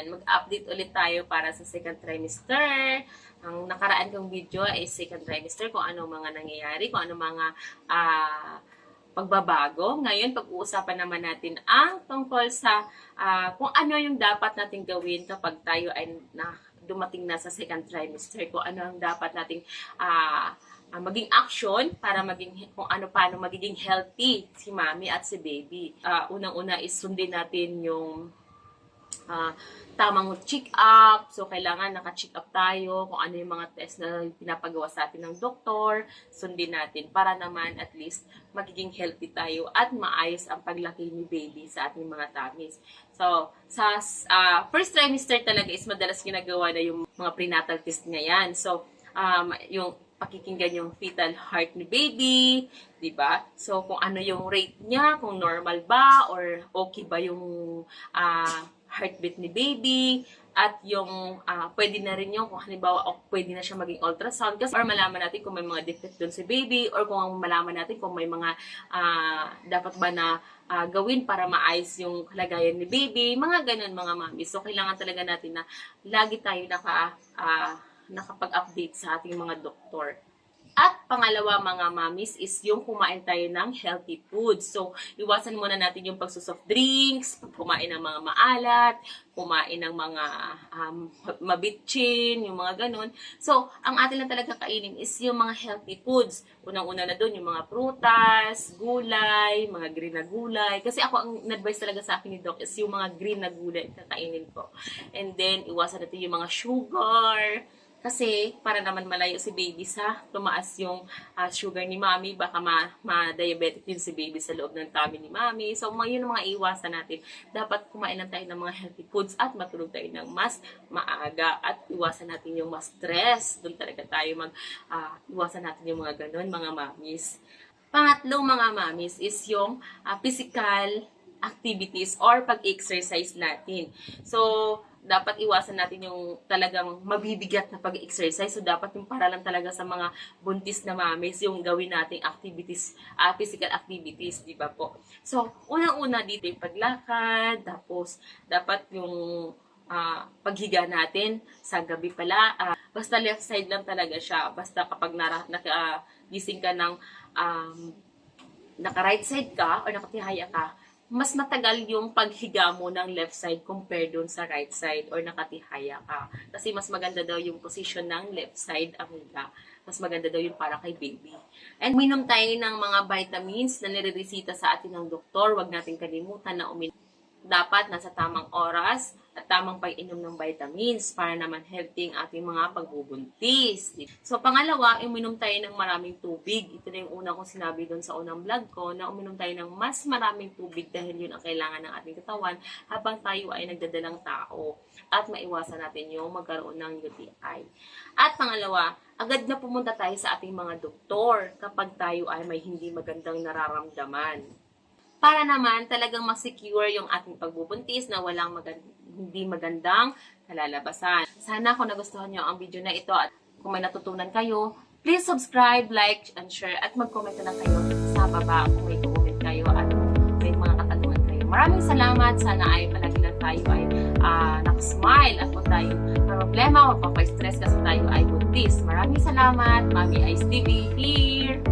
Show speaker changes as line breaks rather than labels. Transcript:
Ayan, mag-update ulit tayo para sa second trimester. Ang nakaraan kong video ay second trimester, kung ano mga nangyayari, kung ano mga pagbabago. Ngayon, pag-uusapan naman natin ang tungkol sa kung ano yung dapat natin gawin kapag tayo ay dumating na sa second trimester, kung ano ang dapat nating maging action para maging kung ano paano magiging healthy si mommy at si baby. Unang-una is sundin natin yung tamang check-up. So, kailangan naka-check up tayo kung ano yung mga test na pinapagawa sa atin ng doktor. Sundin natin para naman at least magiging healthy tayo at maayos ang paglaki ni baby sa ating mga tummies. So, sa first trimester talaga is madalas ginagawa na yung mga prenatal test ngayon. So, yung pakikinggan yung fetal heart ni baby, di ba? So, kung ano yung rate niya, kung normal ba, or okay ba yung heartbeat ni baby, at yung pwede na rin yung, kung halimbawa, pwede na siya maging ultrasound, kasi or malaman natin kung may mga defect dun si baby, or kung malaman natin kung may mga dapat ba na gawin para maayos yung kalagayan ni baby, mga ganun mga mami. So, kailangan talaga natin na lagi tayo nakapag-update sa ating mga doktor. At pangalawa mga mamis is yung kumain tayo ng healthy food. So, iwasan muna natin yung pagsusoft drinks, kumain ng mga maalat, kumain ng mga mabitchin, yung mga ganun. So, ang atin lang talaga kainin is yung mga healthy foods. Unang-una na doon yung mga prutas, gulay, mga green na gulay. Kasi ako, ang advice talaga sa akin ni Doc is yung mga green na gulay kakainin ko. And then, iwasan natin yung mga sugar. Kasi, para naman malayo si baby sa tumaas yung sugar ni mommy, baka ma-diabetic din si baby sa loob ng tummy ni mommy. So, yun ang mga iwasan natin. Dapat kumain lang tayo ng mga healthy foods at matulog tayo ng mas maaga at iwasan natin yung mas stress. Doon talaga tayo iwasan natin yung mga ganun, mga mommies. Pangatlo, mga mommies, is yung physical activities or pag-exercise natin. So, dapat iwasan natin yung talagang mabibigat na pag-exercise. So, dapat yung para lang talaga sa mga buntis na mamis, yung gawin nating activities, physical activities, di ba po? So, unang-una dito yung paglakad, tapos dapat yung paghiga natin sa gabi pala. Basta left side lang talaga siya. Basta kapag nakagising ka ng naka-right side ka o nakatihaya ka, mas matagal yung paghiga mo ng left side compare dun sa right side or nakatihaya ka. Kasi mas maganda daw yung position ng left side ang higa. Mas maganda daw yung para kay baby. And uminom tayo ng mga vitamins na nireresita sa atin ng doktor. Huwag natin kalimutan na uminom. Dapat nasa tamang oras at tamang pag-inom ng vitamins para naman healthy ang ating mga pagbubuntis. So, pangalawa, uminom tayo ng maraming tubig. Ito na yung una kong sinabi doon sa unang vlog ko, na uminom tayo ng mas maraming tubig dahil yun ang kailangan ng ating katawan habang tayo ay nagdadalang tao at maiwasan natin yung magkaroon ng UTI. At pangalawa, agad na pumunta tayo sa ating mga doktor kapag tayo ay may hindi magandang nararamdaman. Para naman talagang ma-secure yung ating pagbubuntis na walang hindi magandang kalalabasan. Sana kung nagustuhan nyo ang video na ito at kung may natutunan kayo, please subscribe, like, and share at mag-comment na lang kayo sa baba kung may comment kayo at may mga katanungan kayo. Maraming salamat. Sana ay palagi lang tayo ay nakasmile at kung tayo may problema, huwag pa stress kasi tayo ay buntis. Maraming salamat. Mami Ice TV here.